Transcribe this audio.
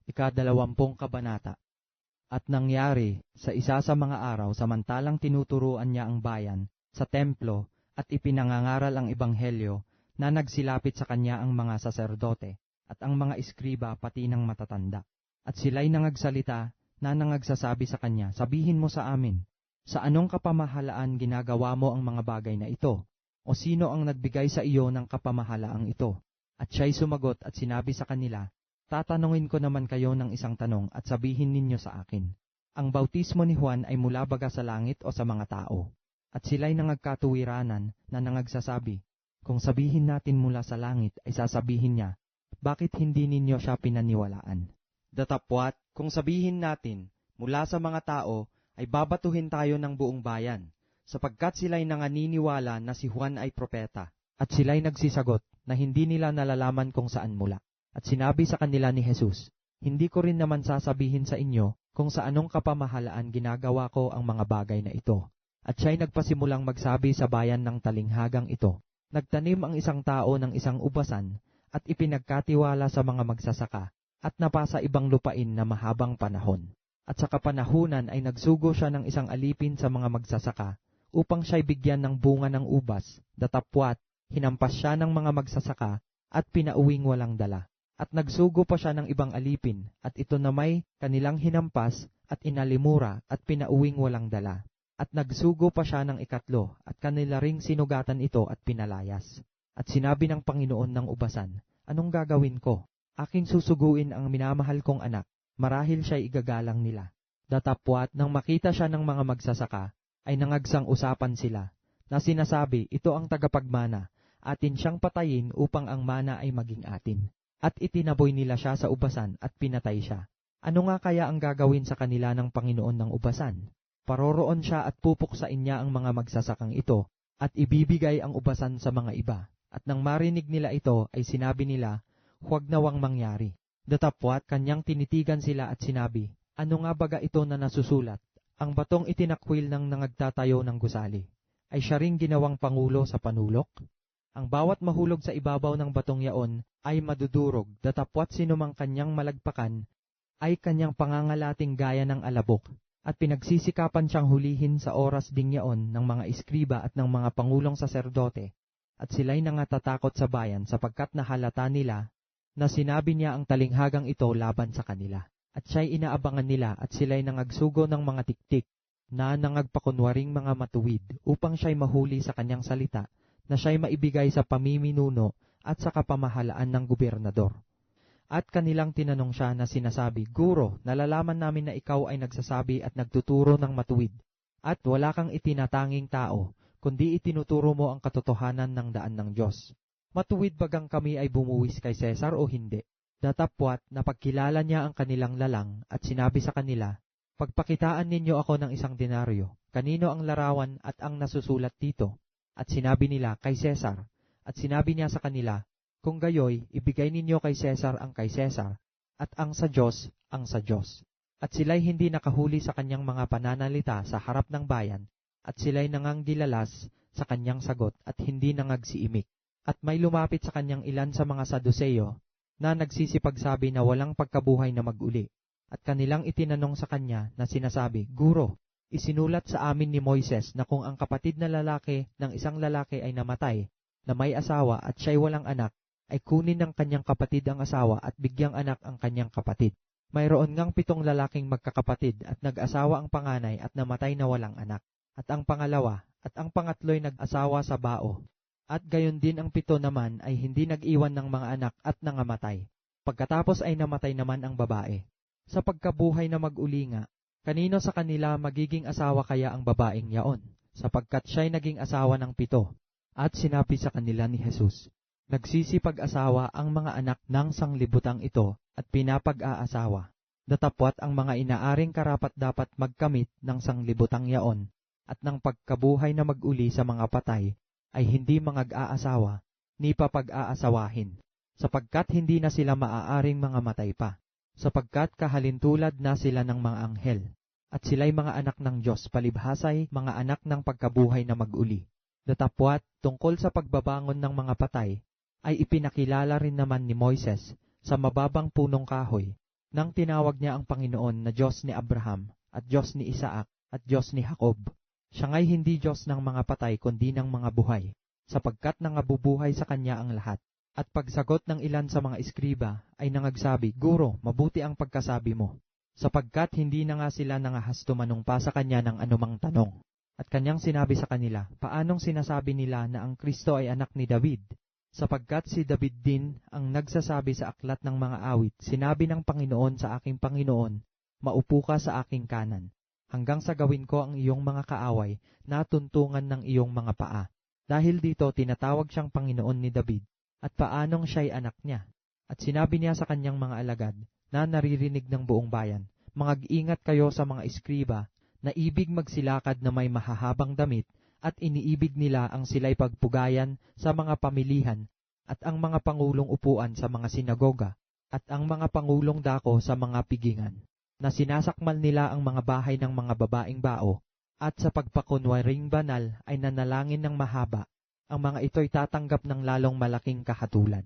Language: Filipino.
Ika-20 kabanata. At nangyari sa isa sa mga araw samantalang tinuturuan niya ang bayan sa templo at ipinangangaral ang ebanghelyo na nagsilapit sa kanya ang mga saserdote at ang mga iskriba pati ng matatanda. At sila'y nangagsalita na nangagsasabi sa kanya, "Sabihin mo sa amin, sa anong kapamahalaan ginagawa mo ang mga bagay na ito? O sino ang nagbigay sa iyo ng kapamahalaang ito?" At siya'y sumagot at sinabi sa kanila, "Tatanungin ko naman kayo ng isang tanong at sabihin ninyo sa akin. Ang bautismo ni Juan ay mula baga sa langit o sa mga tao?" At sila'y nangagkatuwiranan na nangagsasabi, "Kung sabihin natin mula sa langit ay sasabihin niya, bakit hindi ninyo siya pinaniwalaan? Datapwat, kung sabihin natin mula sa mga tao ay babatuhin tayo ng buong bayan, sapagkat sila'y nanganiniwala na si Juan ay propeta." At sila'y nagsisagot na hindi nila nalalaman kung saan mula. At sinabi sa kanila ni Jesus, "Hindi ko rin naman sasabihin sa inyo kung sa anong kapamahalaan ginagawa ko ang mga bagay na ito." At siya'y nagpasimulang magsabi sa bayan ng talinghagang ito. Nagtanim ang isang tao ng isang ubasan at ipinagkatiwala sa mga magsasaka at napasa ibang lupain na mahabang panahon. At sa kapanahunan ay nagsugo siya ng isang alipin sa mga magsasaka upang siya'y bigyan ng bunga ng ubas. Datapwat, hinampas siya ng mga magsasaka at pinauwing walang dala. At nagsugo pa siya ng ibang alipin, at ito na may kanilang hinampas at inalimura at pinauwing walang dala. At nagsugo pa siya ng ikatlo, at kanila ring sinugatan ito at pinalayas. At sinabi ng Panginoon ng ubasan, "Anong gagawin ko? Aking susuguin ang minamahal kong anak, marahil siya'y igagalang nila." Datapwat, nang makita siya ng mga magsasaka, ay nangagsang-usapan sila, na sinasabi, "Ito ang tagapagmana, atin siyang patayin upang ang mana ay maging atin." At itinaboy nila siya sa ubasan at pinatay siya. Ano nga kaya ang gagawin sa kanila ng Panginoon ng ubasan? Paroroon siya at pupuksain niya ang mga magsasakang ito, at ibibigay ang ubasan sa mga iba. At nang marinig nila ito, ay sinabi nila, "Huwag nawang mangyari." Datapwat, kanyang tinitigan sila at sinabi, "Ano nga baga ito na nasusulat? Ang batong itinakwil ng nangagtatayo ng gusali, ay siya ring ginawang pangulo sa panulok? Ang bawat mahulog sa ibabaw ng batong yaon ay madudurog, datapwat sinumang kanyang malagpakan ay kanyang pangangalating gaya ng alabok." At pinagsisikapan siyang hulihin sa oras ding yaon ng mga iskriba at ng mga pangulong saserdote, at sila'y nangatatakot sa bayan sapagkat nahalata nila na sinabi niya ang talinghagang ito laban sa kanila. At siya'y inaabangan nila at sila'y nangagsugo ng mga tiktik na nangagpakunwaring mga matuwid upang siya'y mahuli sa kanyang salita na siya'y maibigay sa pamiminuno at sa kapamahalaan ng gobernador. At kanilang tinanong siya na sinasabi, "Guro, nalalaman namin na ikaw ay nagsasabi at nagtuturo ng matuwid, at wala kang itinatanging tao, kundi itinuturo mo ang katotohanan ng daan ng Diyos. Matuwid bagang kami ay bumuwis kay Cesar o hindi?" Datapwat, napagkilala niya ang kanilang lalang at sinabi sa kanila, "Pagpakitaan ninyo ako ng 1 denaryo, kanino ang larawan at ang nasusulat dito?" At sinabi nila, "Kay Cesar." At sinabi niya sa kanila, "Kung gayoy, ibigay ninyo kay Cesar ang kay Cesar, at ang sa Diyos, ang sa Diyos." At sila'y hindi nakahuli sa kanyang mga pananalita sa harap ng bayan, at sila'y nanganggilalas sa kanyang sagot at hindi nangagsiimik. At may lumapit sa kanyang ilan sa mga Saduseyo, na nagsisipagsabi na walang pagkabuhay na mag-uli. At kanilang itinanong sa kanya na sinasabi, "Guro, isinulat sa amin ni Moises na kung ang kapatid na lalaki ng isang lalaki ay namatay, na may asawa at siya'y walang anak, ay kunin ng kanyang kapatid ang asawa at bigyang anak ang kanyang kapatid. Mayroon ngang 7 lalaking magkakapatid at nag-asawa ang panganay at namatay na walang anak. At ang pangalawa at ang pangatlo'y nag-asawa sa bao. At gayon din ang 7 naman ay hindi nag-iwan ng mga anak at nangamatay. Pagkatapos ay namatay naman ang babae. Sa pagkabuhay na mag-uli nga, kanino sa kanila magiging asawa kaya ang babaeng yaon? Sapagkat siya'y naging asawa ng 7. At sinabi sa kanila ni Jesus, "Nagsisipag-asawa ang mga anak ng sanglibutang ito at pinapag-aasawa. Datapwat ang mga inaaring karapat-dapat magkamit ng sanglibutang yaon at ng pagkabuhay na mag-uli sa mga patay ay hindi mangag-aasawa ni papag-aasawahin, sapagkat hindi na sila maaaring mga matay pa, sapagkat kahalintulad na sila ng mga anghel, at sila'y mga anak ng Diyos palibhasay mga anak ng pagkabuhay na mag-uli." Datapwat, tungkol sa pagbabangon ng mga patay, ay ipinakilala rin naman ni Moises sa mababang punong kahoy Nang tinawag niya ang Panginoon na Diyos ni Abraham, at Diyos ni Isaac, at Diyos ni Jacob, siya nga'y hindi Diyos ng mga patay kundi ng mga buhay, sapagkat nangabubuhay sa kanya ang lahat. At pagsagot ng ilan sa mga iskriba ay nangagsabi, Guro, mabuti ang pagkasabi mo, sapagkat hindi na nga sila nangahas tumanong pa sa kanya ng anumang tanong. At kanyang sinabi sa kanila, paanong sinasabi nila na ang Kristo ay anak ni David? Sapagkat si David din ang nagsasabi sa aklat ng mga awit, sinabi ng Panginoon sa aking Panginoon, maupo ka sa aking kanan, hanggang sa gawin ko ang iyong mga kaaway na tuntungan ng iyong mga paa. Dahil dito tinatawag siyang Panginoon ni David, at paanong siya'y anak niya. At sinabi niya sa kanyang mga alagad, na naririnig ng buong bayan, mag-ingat kayo sa mga iskriba, na ibig magsilakad na may mahahabang damit, at iniibig nila ang sila'y pagpugayan sa mga pamilihan, at ang mga pangulong upuan sa mga sinagoga, at ang mga pangulong dako sa mga pigingan, na sinasakmal nila ang mga bahay ng mga babaeng bao, at sa pagpakunwaring banal ay nanalangin ng mahaba, ang mga ito'y tatanggap ng lalong malaking kahatulan.